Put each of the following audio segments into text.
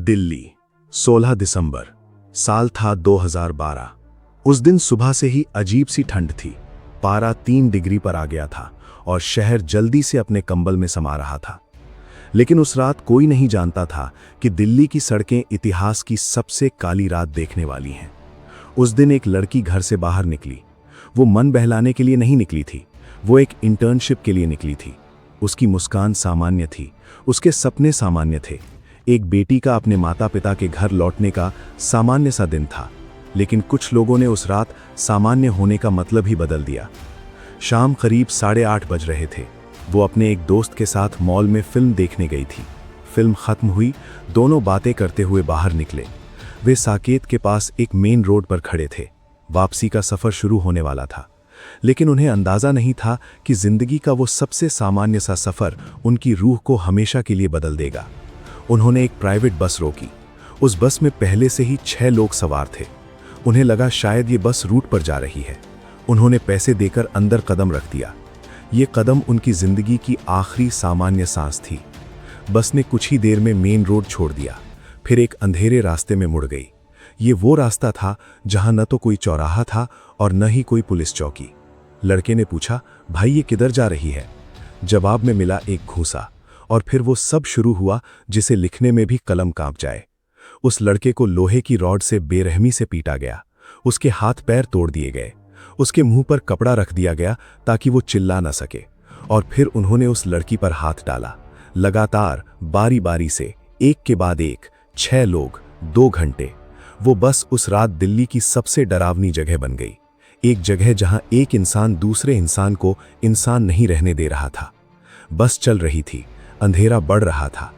दिल्ली 16 दिसंबर साल था 2012। उस दिन सुबह से ही अजीब सी ठंड थी। पारा 3 डिग्री पर आ गया था और शहर जल्दी से अपने कंबल में समा रहा था। लेकिन उस रात कोई नहीं जानता था कि दिल्ली की सड़कें इतिहास की सबसे काली रात देखने वाली हैं। उस दिन एक लड़की घर से बाहर निकली। वो मन बहलाने के लिए नहीं निकली थी, वो एक इंटर्नशिप के लिए निकली थी। उसकी मुस्कान सामान्य थी, उसके सपने सामान्य थे। एक बेटी का अपने माता पिता के घर लौटने का सामान्य सा दिन था। लेकिन कुछ लोगों ने उस रात सामान्य होने का मतलब ही बदल दिया। शाम करीब 8:30 बज रहे थे। वो अपने एक दोस्त के साथ मॉल में फिल्म देखने गई थी। फिल्म खत्म हुई, दोनों बातें करते हुए बाहर निकले। वे साकेत के पास एक मेन रोड पर खड़े थे। वापसी का सफ़र शुरू होने वाला था, लेकिन उन्हें अंदाज़ा नहीं था कि जिंदगी का वो सबसे सामान्य सा सफ़र उनकी रूह को हमेशा के लिए बदल देगा। उन्होंने एक प्राइवेट बस रोकी। उस बस में पहले से ही 6 लोग सवार थे। उन्हें लगा शायद ये बस रूट पर जा रही है। उन्होंने पैसे देकर अंदर कदम रख दिया। ये कदम उनकी जिंदगी की आखिरी सामान्य सांस थी। बस ने कुछ ही देर में मेन रोड छोड़ दिया, फिर एक अंधेरे रास्ते में मुड़ गई। ये वो रास्ता था जहां न तो कोई चौराहा था और न ही कोई पुलिस चौकी। लड़के ने पूछा, भाई ये किधर जा रही है? जवाब में मिला एक घूंसा। और फिर वो सब शुरू हुआ जिसे लिखने में भी कलम कांप जाए। उस लड़के को लोहे की रॉड से बेरहमी से पीटा गया। उसके हाथ पैर तोड़ दिए गए। उसके मुंह पर कपड़ा रख दिया गया ताकि वो चिल्ला न सके। और फिर उन्होंने उस लड़की पर हाथ डाला। लगातार बारी बारी से, एक के बाद एक, 6 लोग, 2 घंटे। वो बस उस रात दिल्ली की सबसे डरावनी जगह बन गई। एक जगह जहां एक इंसान दूसरे इंसान को इंसान नहीं रहने दे रहा था। बस चल रही थी, अंधेरा बढ़ रहा था।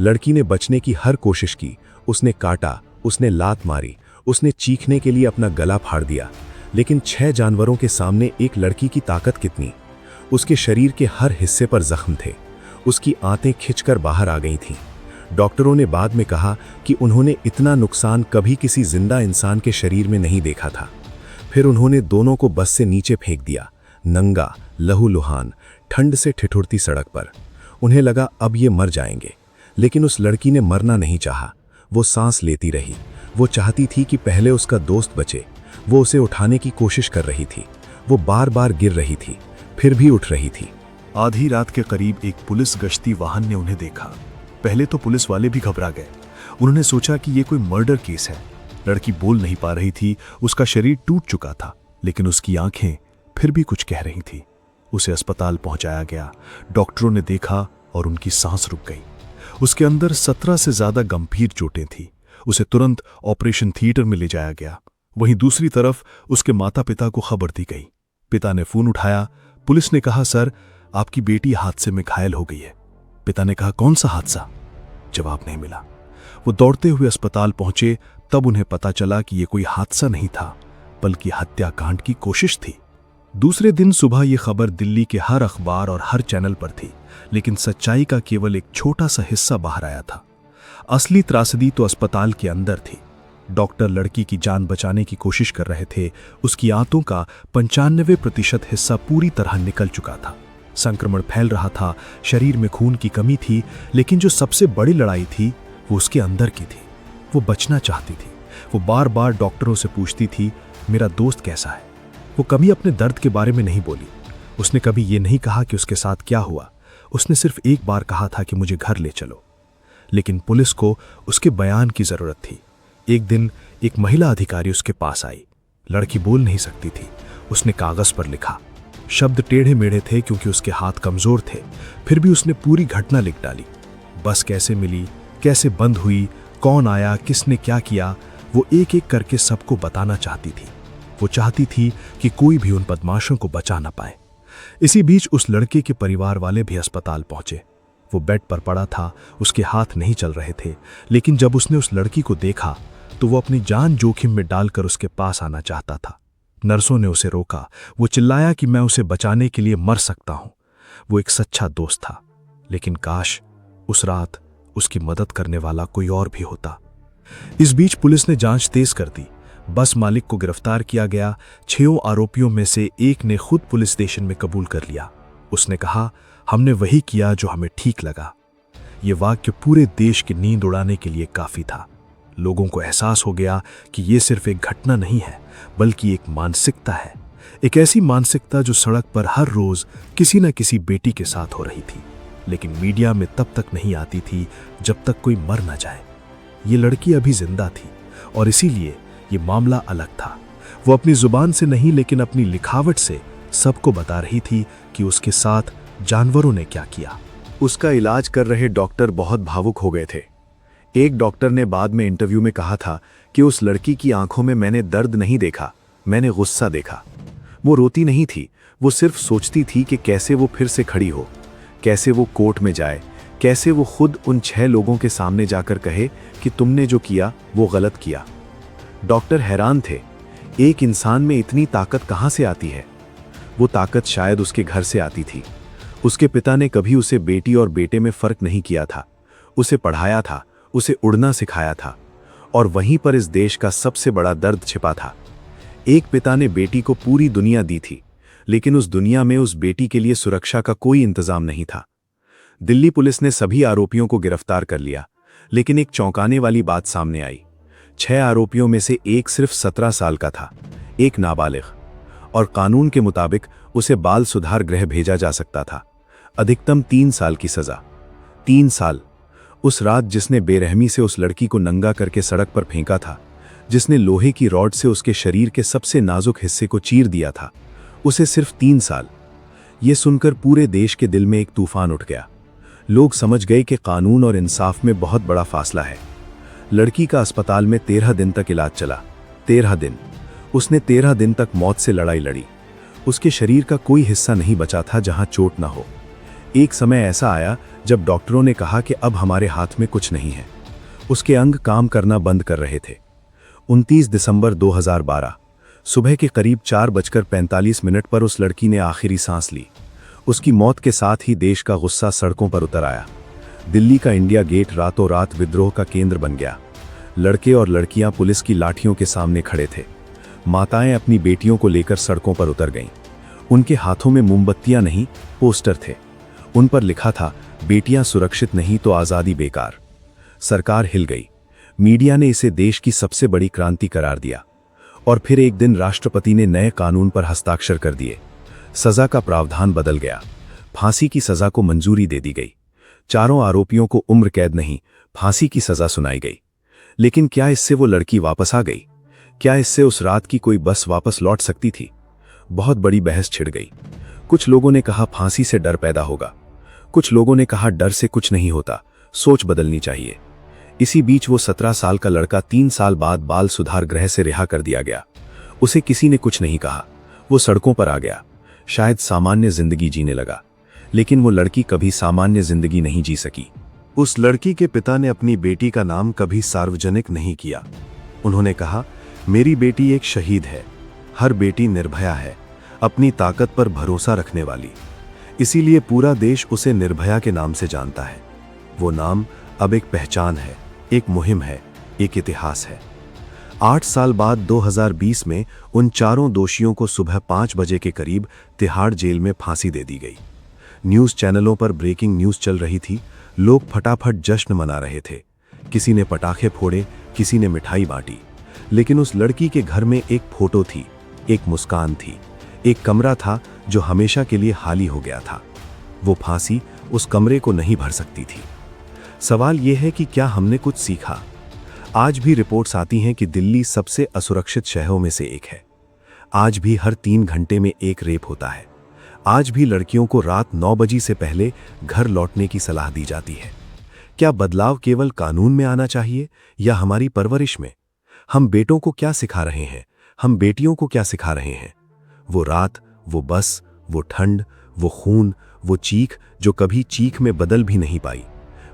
लड़की ने बचने की हर कोशिश की। उसने काटा, उसने लात मारी, उसने चीखने के लिए अपना गला फाड़ दिया। लेकिन 6 जानवरों के सामने एक लड़की की ताकत कितनी। उसके शरीर के हर हिस्से पर जख्म थे। उसकी आंतें खिंचकर बाहर आ गई थीं। डॉक्टरों ने बाद में कहा कि उन्होंने इतना नुकसान कभी किसी जिंदा इंसान के शरीर में नहीं देखा था। फिर उन्होंने दोनों को बस से नीचे फेंक दिया, नंगा, लहूलुहान, ठंड से ठिठुरती सड़क पर। उन्हें लगा अब ये मर जाएंगे, लेकिन उस लड़की ने मरना नहीं चाहा। वो सांस लेती रही। वो चाहती थी कि पहले उसका दोस्त बचे। वो उसे उठाने की कोशिश कर रही थी। वो बार बार गिर रही थी, फिर भी उठ रही थी। आधी रात के करीब एक पुलिस गश्ती वाहन ने उन्हें देखा। पहले तो पुलिस वाले भी घबरा गए। उन्होंने सोचा कि ये कोई मर्डर केस है। लड़की बोल नहीं पा रही थी, उसका शरीर टूट चुका था, लेकिन उसकी आंखें फिर भी कुछ कह रही थी। उसे अस्पताल पहुंचाया गया। डॉक्टरों ने देखा और उनकी सांस रुक गई। उसके अंदर 17 से ज्यादा गंभीर चोटें थी। उसे तुरंत ऑपरेशन थिएटर में ले जाया गया। वहीं दूसरी तरफ उसके माता पिता को खबर दी गई। पिता ने फोन उठाया। पुलिस ने कहा, सर आपकी बेटी हादसे में घायल हो गई है। पिता ने कहा, कौन सा हादसा? जवाब नहीं मिला। वो दौड़ते हुए अस्पताल पहुंचे। तब उन्हें पता चला कि यह कोई हादसा नहीं था, बल्कि हत्याकांड की कोशिश थी। दूसरे दिन सुबह यह खबर दिल्ली के हर अखबार और हर चैनल पर थी, लेकिन सच्चाई का केवल एक छोटा सा हिस्सा बाहर आया था। असली त्रासदी तो अस्पताल के अंदर थी। डॉक्टर लड़की की जान बचाने की कोशिश कर रहे थे। उसकी आंतों का 95% हिस्सा पूरी तरह निकल चुका था। संक्रमण फैल रहा था, शरीर में खून की कमी थी, लेकिन जो सबसे बड़ी लड़ाई थी वो उसके अंदर की थी। वो बचना चाहती थी। वो बार बार डॉक्टरों से पूछती थी, मेरा दोस्त कैसा है? वो कभी अपने दर्द के बारे में नहीं बोली। उसने कभी ये नहीं कहा कि उसके साथ क्या हुआ। उसने सिर्फ एक बार कहा था कि मुझे घर ले चलो। लेकिन पुलिस को उसके बयान की जरूरत थी। एक दिन एक महिला अधिकारी उसके पास आई। लड़की बोल नहीं सकती थी। उसने कागज पर लिखा। शब्द टेढ़े मेढ़े थे क्योंकि उसके हाथ कमजोर थे। फिर भी उसने पूरी घटना लिख डाली। बस कैसे मिली, कैसे बंद हुई, कौन आया, किसने क्या किया, वो एक एक करके सबको बताना चाहती थी। वो चाहती थी कि कोई भी उन बदमाशों को बचा ना पाए। इसी बीच उस लड़के के परिवार वाले भी अस्पताल पहुंचे। वो बेड पर पड़ा था, उसके हाथ नहीं चल रहे थे, लेकिन जब उसने उस लड़की को देखा तो वो अपनी जान जोखिम में डालकर उसके पास आना चाहता था। नर्सों ने उसे रोका। वो चिल्लाया कि मैं उसे बचाने के लिए मर सकता हूं। वो एक सच्चा दोस्त था, लेकिन काश उस रात उसकी मदद करने वाला कोई और भी होता। इस बीच पुलिस ने जांच तेज कर दी। बस मालिक को गिरफ्तार किया गया। 6 आरोपियों में से एक ने खुद पुलिस स्टेशन में कबूल कर लिया। उसने कहा, हमने वही किया जो हमें ठीक लगा। ये वाक्य पूरे देश की नींद उड़ाने के लिए काफी था। लोगों को एहसास हो गया कि ये सिर्फ एक घटना नहीं है, बल्कि एक मानसिकता है। एक ऐसी मानसिकता जो सड़क पर हर रोज किसी न किसी बेटी के साथ हो रही थी, लेकिन मीडिया में तब तक नहीं आती थी जब तक कोई मर न जाए। ये लड़की अभी जिंदा थी और इसीलिए ये मामला अलग था। वो अपनी जुबान से नहीं, लेकिन अपनी लिखावट से सबको बता रही थी कि उसके साथ जानवरों ने क्या किया। उसका इलाज कर रहे डॉक्टर बहुत भावुक हो गए थे। एक डॉक्टर ने बाद में इंटरव्यू में कहा था कि उस लड़की की आंखों में मैंने दर्द नहीं देखा, मैंने गुस्सा देखा। वो रोती नहीं थी, वो सिर्फ सोचती थी कि कैसे वो फिर से खड़ी हो, कैसे वो कोर्ट में जाए, कैसे वो खुद उन 6 लोगों के सामने जाकर कहे कि तुमने जो किया वो गलत किया। डॉक्टर हैरान थे, एक इंसान में इतनी ताकत कहाँ से आती है? वो ताकत शायद उसके घर से आती थी। उसके पिता ने कभी उसे बेटी और बेटे में फर्क नहीं किया था, उसे पढ़ाया था, उसे उड़ना सिखाया था। और वहीं पर इस देश का सबसे बड़ा दर्द छिपा था। एक पिता ने बेटी को पूरी दुनिया दी थी, लेकिन उस दुनिया में उस बेटी के लिए सुरक्षा का कोई इंतजाम नहीं था। दिल्ली पुलिस ने सभी आरोपियों को गिरफ्तार कर लिया, लेकिन एक चौंकाने वाली बात सामने आई। 6 आरोपियों में से एक सिर्फ 17 साल का था, एक नाबालिग, और कानून के मुताबिक उसे बाल सुधार गृह भेजा जा सकता था। अधिकतम 3 साल की सजा। 3 साल। उस रात जिसने बेरहमी से उस लड़की को नंगा करके सड़क पर फेंका था, जिसने लोहे की रॉड से उसके शरीर के सबसे नाजुक हिस्से को चीर दिया था, उसे सिर्फ 3 साल। ये सुनकर पूरे देश के दिल में एक तूफान उठ गया। लोग समझ गए कि कानून और इंसाफ में बहुत बड़ा फासला है। लड़की का अस्पताल में 13 दिन तक इलाज चला। 13 दिन। उसने 13 दिन तक मौत से लड़ाई लड़ी। उसके शरीर का कोई हिस्सा नहीं बचा था जहां चोट ना हो। एक समय ऐसा आया जब डॉक्टरों ने कहा कि अब हमारे हाथ में कुछ नहीं है। उसके अंग काम करना बंद कर रहे थे। 29 दिसंबर 2012 सुबह के करीब 4:45 पर उस लड़की ने आखिरी सांस ली। उसकी मौत के साथ ही देश का गुस्सा सड़कों पर उतर आया। दिल्ली का इंडिया गेट रातों रात विद्रोह का केंद्र बन गया। लड़के और लड़कियां पुलिस की लाठियों के सामने खड़े थे। माताएं अपनी बेटियों को लेकर सड़कों पर उतर गईं। उनके हाथों में मोमबत्तियां नहीं, पोस्टर थे। उन पर लिखा था, बेटियां सुरक्षित नहीं तो आज़ादी बेकार। सरकार हिल गई। मीडिया ने इसे देश की सबसे बड़ी क्रांति करार दिया। और फिर एक दिन राष्ट्रपति ने नए कानून पर हस्ताक्षर कर दिए। सजा का प्रावधान बदल गया। फांसी की सजा को मंजूरी दे दी गई। 4 आरोपियों को उम्र कैद नहीं, फांसी की सजा सुनाई गई। लेकिन क्या इससे वो लड़की वापस आ गई? क्या इससे उस रात की कोई बस वापस लौट सकती थी? बहुत बड़ी बहस छिड़ गई। कुछ लोगों ने कहा फांसी से डर पैदा होगा, कुछ लोगों ने कहा डर से कुछ नहीं होता, सोच बदलनी चाहिए। इसी बीच वो 17 साल का लड़का 3 साल बाद बाल सुधार गृह से रिहा कर दिया गया। उसे किसी ने कुछ नहीं कहा। वो सड़कों पर आ गया, शायद सामान्य जिंदगी जीने लगा। लेकिन वो लड़की कभी सामान्य जिंदगी नहीं जी सकी। उस लड़की के पिता ने अपनी बेटी का नाम कभी सार्वजनिक नहीं किया। उन्होंने कहा, मेरी बेटी एक शहीद है। हर बेटी निर्भया है, अपनी ताकत पर भरोसा रखने वाली। इसीलिए पूरा देश उसे निर्भया के नाम से जानता है। वो नाम अब एक पहचान है, एक मुहिम है, एक इतिहास है। 8 साल बाद 2020 में उन 4 दोषियों को सुबह 5 बजे के करीब तिहाड़ जेल में फांसी दे दी गई। न्यूज़ चैनलों पर ब्रेकिंग न्यूज़ चल रही थी। लोग फटाफट जश्न मना रहे थे। किसी ने पटाखे फोड़े, किसी ने मिठाई बांटी। लेकिन उस लड़की के घर में एक फोटो थी, एक मुस्कान थी, एक कमरा था जो हमेशा के लिए खाली हो गया था। वो फांसी उस कमरे को नहीं भर सकती थी। सवाल यह है कि क्या हमने कुछ सीखा? आज भी रिपोर्ट्स आती हैं कि दिल्ली सबसे असुरक्षित शहरों में से एक है। आज भी हर 3 घंटे में एक रेप होता है। आज भी लड़कियों को रात 9 बजे से पहले घर लौटने की सलाह दी जाती है। क्या बदलाव केवल कानून में आना चाहिए या हमारी परवरिश में? हम बेटों को क्या सिखा रहे हैं? हम बेटियों को क्या सिखा रहे हैं? वो रात, वो बस, वो ठंड, वो खून, वो चीख जो कभी चीख में बदल भी नहीं पाई।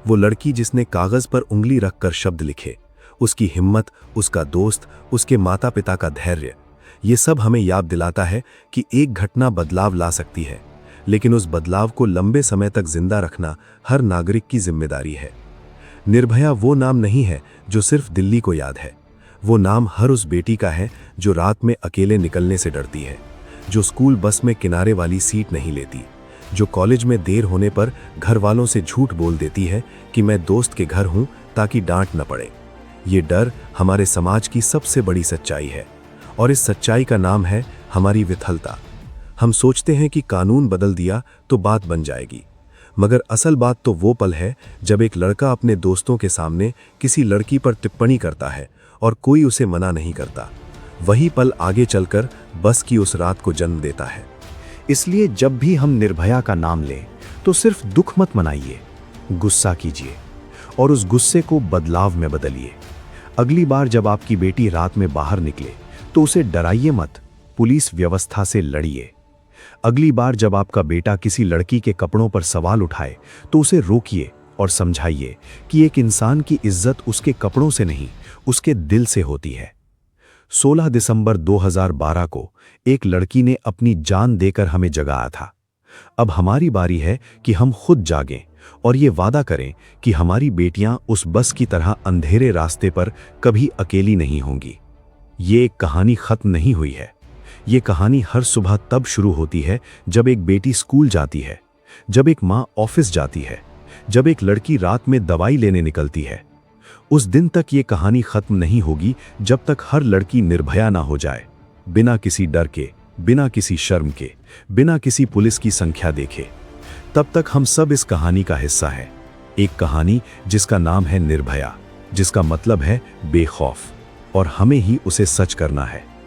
वो लड़की जिसने कागज पर उंगली रखकर शब्द लिखे, उसकी हिम्मत, उसका दोस्त, उसके माता पिता का धैर्य, ये सब हमें याद दिलाता है कि एक घटना बदलाव ला सकती है, लेकिन उस बदलाव को लंबे समय तक जिंदा रखना हर नागरिक की जिम्मेदारी है। निर्भया वो नाम नहीं है जो सिर्फ दिल्ली को याद है। वो नाम हर उस बेटी का है जो रात में अकेले निकलने से डरती है, जो स्कूल बस में किनारे वाली सीट नहीं लेती, जो कॉलेज में देर होने पर घर वालों से झूठ बोल देती है कि मैं दोस्त के घर हूं ताकि डांट न पड़े। ये डर हमारे समाज की सबसे बड़ी सच्चाई है और इस सच्चाई का नाम है हमारी विफलता। हम सोचते हैं कि कानून बदल दिया तो बात बन जाएगी, मगर असल बात तो वो पल है जब एक लड़का अपने दोस्तों के सामने किसी लड़की पर टिप्पणी करता है और कोई उसे मना नहीं करता। वही पल आगे चलकर बस की उस रात को जन्म देता है। इसलिए जब भी हम निर्भया का नाम लें तो सिर्फ दुख मत मनाइए, गुस्सा कीजिए और उस गुस्से को बदलाव में बदलिए। अगली बार जब आपकी बेटी रात में बाहर निकले तो उसे डराइए मत, पुलिस व्यवस्था से लड़िए। अगली बार जब आपका बेटा किसी लड़की के कपड़ों पर सवाल उठाए तो उसे रोकिए और समझाइए कि एक इंसान की इज्जत उसके कपड़ों से नहीं, उसके दिल से होती है। 16 दिसंबर 2012 को एक लड़की ने अपनी जान देकर हमें जगाया था। अब हमारी बारी है कि हम खुद जागें और ये वादा करें कि हमारी बेटियां उस बस की तरह अंधेरे रास्ते पर कभी अकेली नहीं होंगी। ये एक कहानी खत्म नहीं हुई है। ये कहानी हर सुबह तब शुरू होती है जब एक बेटी स्कूल जाती है, जब एक माँ ऑफिस जाती है, जब एक लड़की रात में दवाई लेने निकलती है। उस दिन तक ये कहानी खत्म नहीं होगी जब तक हर लड़की निर्भया ना हो जाए, बिना किसी डर के, बिना किसी शर्म के, बिना किसी पुलिस की संख्या देखे। तब तक हम सब इस कहानी का हिस्सा हैं। एक कहानी जिसका नाम है निर्भया, जिसका मतलब है बेखौफ, और हमें ही उसे सच करना है।